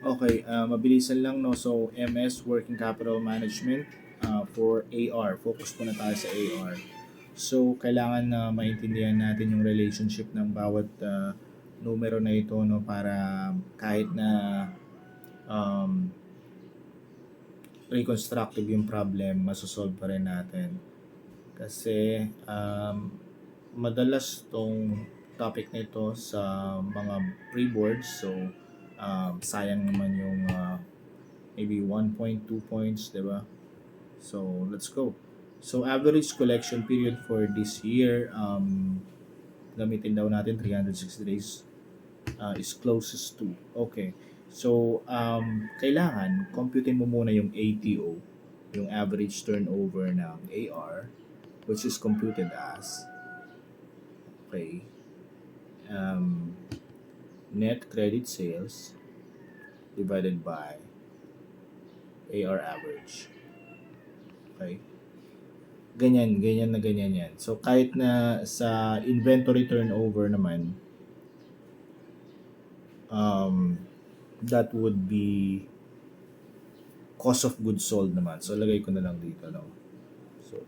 Okay, mabilisan lang, no? So, MS, Working Capital Management, for AR. Focus po na tayo sa AR. So, kailangan na maintindihan natin yung relationship ng bawat numero na ito, no? Para kahit na um, reconstructive yung problem, masosolve pa rin natin. Kasi madalas tong topic na ito sa mga pre-boards. So, sayang naman yung maybe 1 point, 2 points, di ba? So, let's go. So, average collection period for this year, gamitin daw natin 360 days is closest to. Okay. So, kailangan, computin mo muna yung ATO, yung average turnover ng AR, which is computed as, okay, um, net credit sales divided by AR average. Okay? Ganyan yan. So, kahit na sa inventory turnover naman, that would be cost of goods sold naman. So, lagay ko na lang dito, no? So,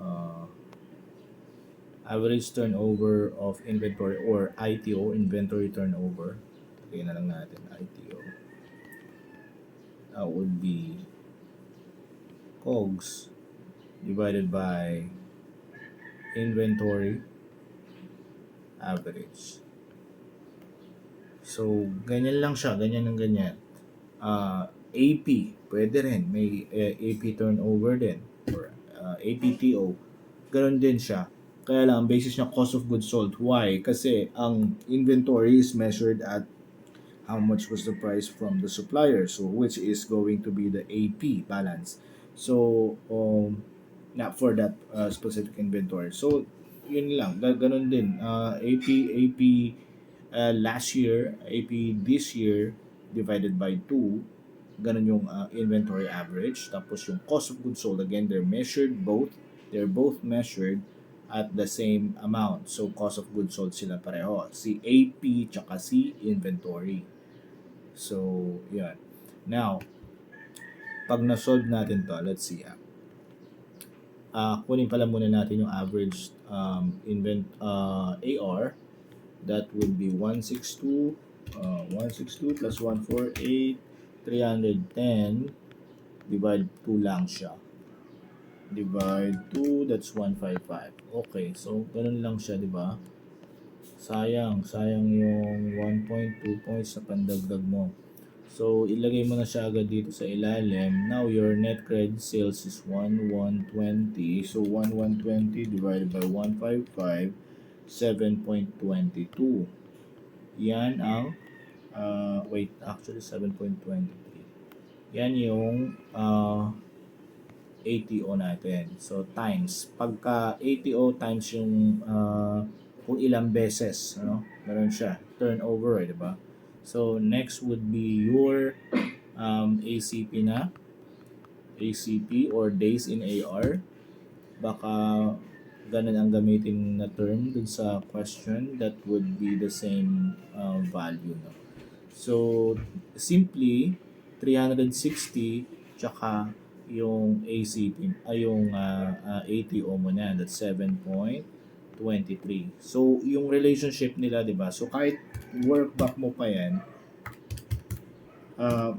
uh, average turnover of inventory or ITO, inventory turnover. Lagay na lang natin, ITO. Would be COGS divided by inventory average. So, ganyan lang siya, ganyan ng ganyan. AP, pwede rin. May AP turnover din. Or APTO. Ganon din siya. Kaya lang, ang basis niya cost of goods sold. Why? Kasi ang inventory is measured at how much was the price from the supplier. So, which is going to be the AP balance. So, not for that specific inventory. So, yun lang. Ganon din. AP last year, AP this year divided by 2, ganun yung inventory average. Tapos yung cost of goods sold, again, they're both measured at the same amount. So, cost of goods sold sila pareho. Si AP tsaka si inventory. So, yan. Now, pag na-solve natin to, let's see. Kunin pala muna natin yung average AR. That would be 162 plus 148, 310, divide 2 lang siya. Divide 2, that's 155. Okay, so ganun lang siya, di ba? Sayang yung 1.2 points na pandagdag mo. So, ilagay mo na siya agad dito sa ilalim. Now, your net credit sales is 1,120. So, 1,120 divided by 155, 7.22. Yan ang, actually 7.23. Yan yung ATO natin. So, times. Pagka ATO times yung kung ilang beses, ano? Meron siya. Turnover, di ba? So, next would be your ACP na. ACP or days in AR. Baka ganun ang gamitin na term dun sa question. That would be the same value. No? So, simply, 360 tsaka yung ACP, yung ATO mo na, that's 7.23. So, yung relationship nila, di ba? So, kahit workback mo pa yan,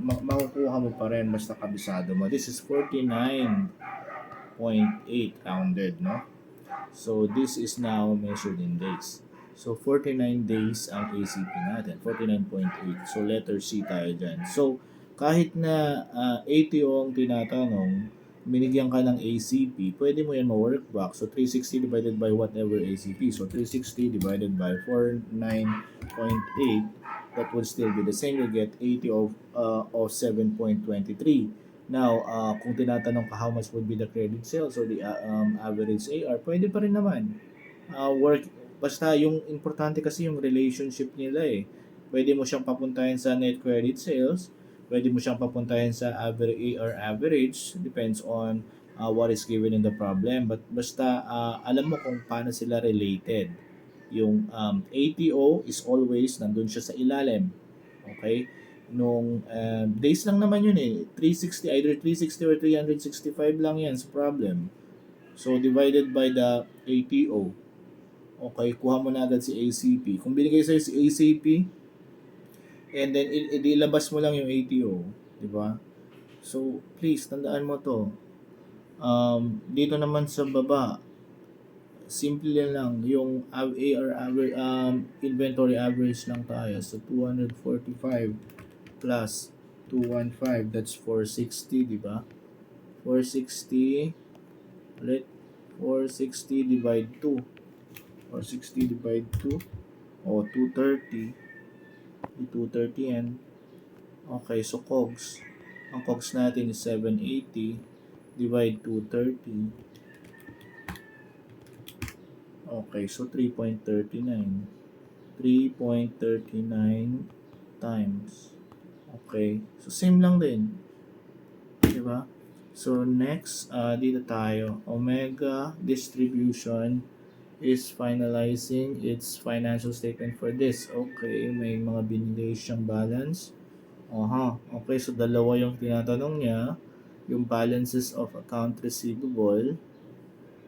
makukuha mo pa rin basta kabisado mo. This is 49.8 rounded, no? So, this is now measured in days. So, 49 days ang ACP natin. 49.8. So, letter C tayo dyan. So, kahit na ATO ang tinatanong, binigyan ka ng ACP, pwede mo yan ma-workback. So, 360 divided by whatever ACP. So, 360 divided by 49.8, that would still be the same. You get ATO of 7.23. Now, kung tinatanong ka how much would be the credit sales or the average AR, pwede pa rin naman. Basta yung importante kasi yung relationship nila eh. Pwede mo siyang papuntahin sa net credit sales, pwede mo siyang papuntahin sa average AR average, depends on what is given in the problem. But basta alam mo kung paano sila related. Yung ATO is always nandun siya sa ilalim. Okay? nung days lang naman yun eh. 360, either 360 or 365 lang yan sa problem. So, divided by the ATO. Okay, kuha mo na agad si ACP. Kung binigay sa'yo si ACP, and then ilabas mo lang yung ATO. Diba? So, please, tandaan mo to. Dito naman sa baba, simple lang yung AR average, inventory average lang tayo. So, 245 plus 215, that's 460, di ba? 460, ulit, 460 divide 2. 460 divide 2, o 230, 230 yan. Okay, so COGS. Ang COGS natin is 780 divide 230. Okay, so 3.39. 3.39 times. Okay, so same lang din. Diba? So next, dito tayo. Omega Distribution is finalizing its financial statement for this. Okay, may mga binigay siyang balance. Okay, so dalawa yung tinatanong niya. Yung balances of account receivable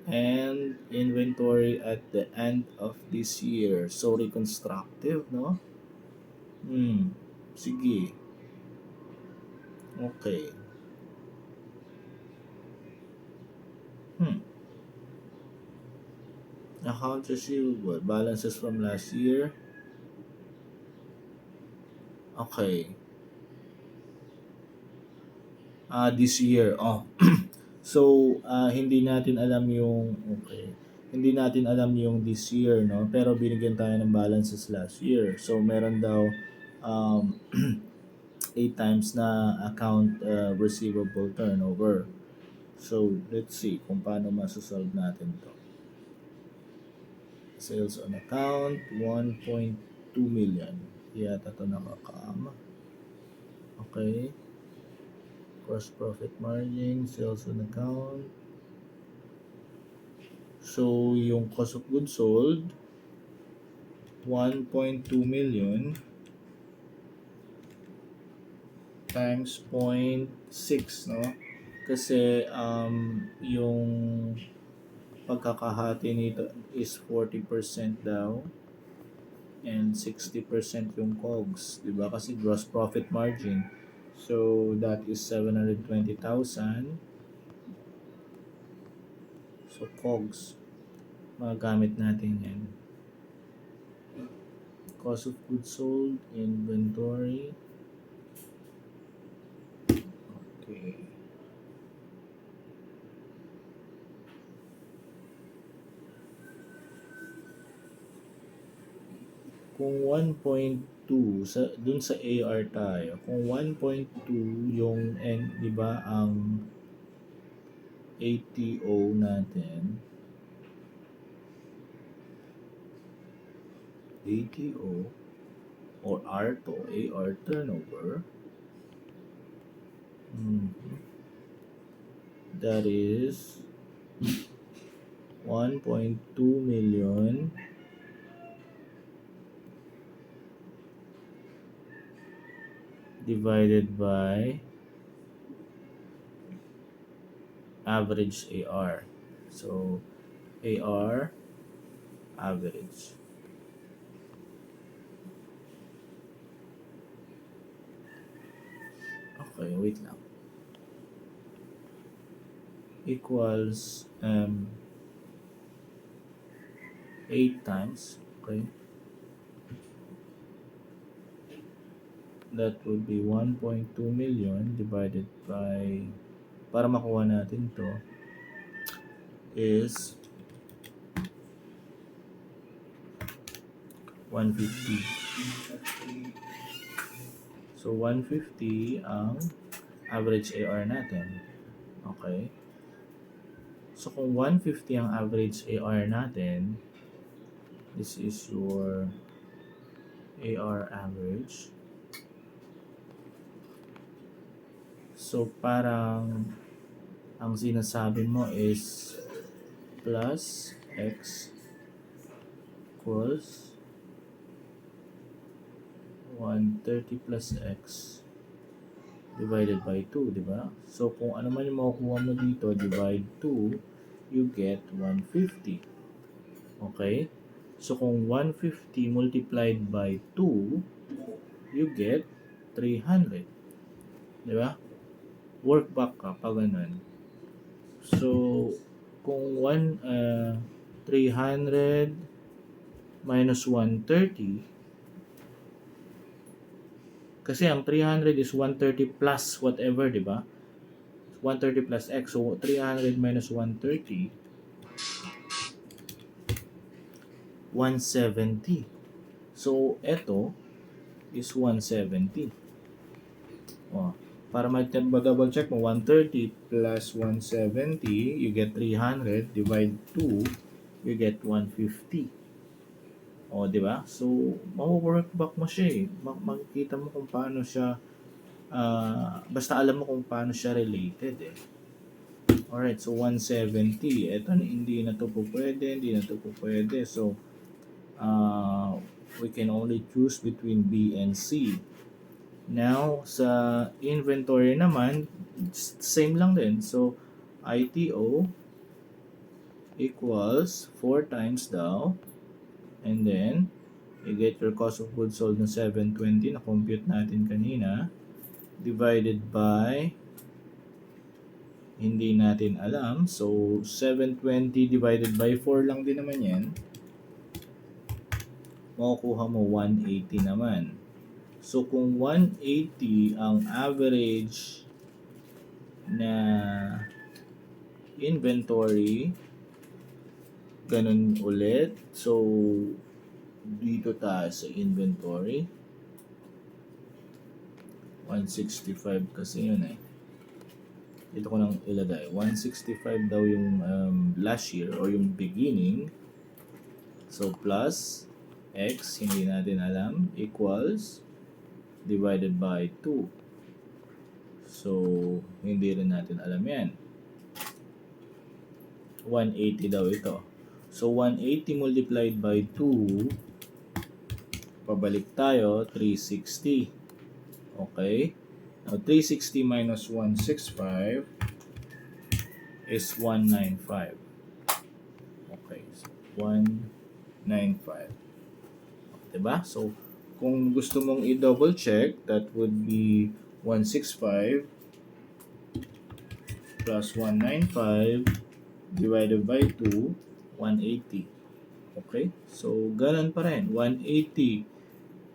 and inventory at the end of this year. So, reconstructive, no? Sige. Okay. Account receivable, balances from last year. Okay. This year. So, hindi natin alam yung, hindi natin alam yung this year, no? Pero binigyan tayo ng balances last year. So, meron daw 8 times na account receivable turnover. So, let's see kung paano masasolve natin to. Sales on account, 1.2 million. Yata ito nakakaama. Okay. Gross profit margin, sales on account. So, yung cost of goods sold, 1.2 million times 0.6, no? Kasi yung pagkakahati nito is 40% daw and 60% yung COGS, 'di ba? Kasi gross profit margin. So that is 720,000. So COGS, magagamit natin 'yan. Cost of goods sold, inventory. Okay. Kung 1.2 dun sa AR tayo, kung 1.2 yung di ba ang ATO natin, ATO or R to AR turnover, that is 1.2 million divided by average AR. So, AR average. Okay, wait lang. Equals 8 times. Okay. That would be 1.2 million divided by, para makuha natin to, is 150. So, 150 ang average AR natin. Okay. So, kung 150 ang average AR natin, this is your AR average. So, parang ang sinasabi mo is plus X equals 130 plus x divided by 2, di ba? So, kung ano man yung makukuha mo dito, divide 2, you get 150. Okay? So, kung 150 multiplied by 2, you get 300. Di ba? Work back ka pa ganun. So, kung 300 minus 130, kasi ang 300 is 130 plus whatever, di ba? 130 plus x. So, 300 minus 130, 170. So, ito is 170. Oh, para mag-double check mo, 130 plus 170, you get 300. Divide 2, you get 150. O, di ba? So, ma-work back mo siya eh. Makikita mo kung paano siya, basta alam mo kung paano siya related eh. Alright, so 170. Ito, hindi na to po pwede, hindi na to po pwede. So, we can only choose between B and C. Now, sa inventory naman, same lang din. So, ITO equals 4 times daw. And then, you get your cost of goods sold na 720 na compute natin kanina. Divided by, hindi natin alam. So, 720 divided by 4 lang din naman yan. Makukuha mo 180 naman. So, kung 180 ang average na inventory, ganun ulit. So, dito tayo sa inventory. 165 kasi yun eh. Dito ko nang ilagay. 165 daw yung last year or yung beginning. So, plus x, hindi natin alam, equals divided by 2. So, hindi rin natin alam yan. 180 daw ito. So, 180 multiplied by 2, pabalik tayo, 360. Okay? Now, 360 minus 165 is 195. Okay, so 195. Diba? So, kung gusto mong i-double check, that would be 165 plus 195 divided by 2, 180. Okay? So, ganun pa rin. 180.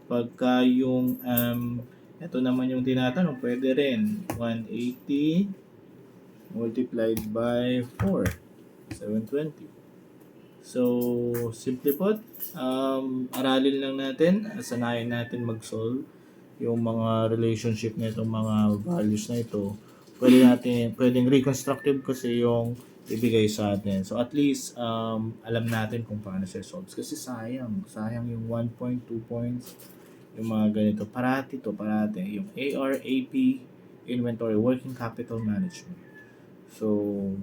Pagka yung, ito naman yung tinatanong, pwede rin. 180 multiplied by 4, 720. So, simply put, aralin lang natin, sanayin natin mag-solve yung mga relationship na itong mga values na ito. Pwedeng reconstructive kasi yung ibigay sa atin. So, at least, alam natin kung paano siya solve. Kasi sayang yung 1 point, 2 points, yung mga ganito. Parati. Yung AR, AP, inventory, working capital management. So,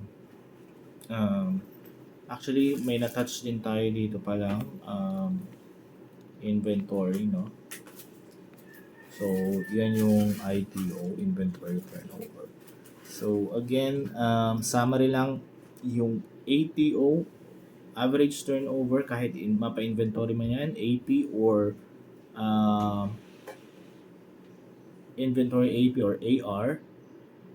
actually, may na-touch din tayo dito palang inventory, no? So, yan yung ITO, inventory turnover. So, again, summary lang, yung ATO, average turnover, kahit mapa-inventory man yan, AP or inventory AP or AR,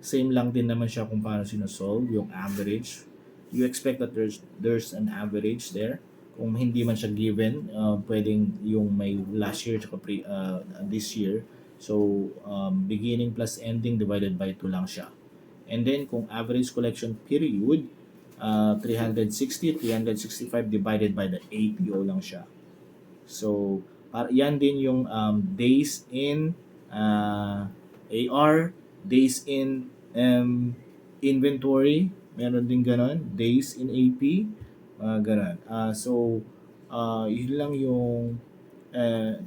same lang din naman siya kung paano sinasolve yung average. You expect that there's an average there. Kung hindi man siya given, pwedeng yung may last year tsaka this year. So, beginning plus ending divided by 2 lang siya. And then, kung average collection period, 360, 365 divided by the ATO lang siya. So, yan din yung days in AR, days in inventory, meron din ganon, days in AP, ganon. So, yun lang yung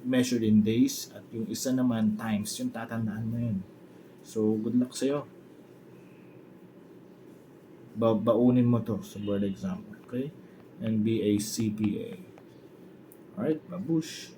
measured in days at yung isa naman times, yung tatandaan mo yun. So, good luck sa'yo. Baunin mo to sa board exam, okay? And be a CPA. Alright, babush!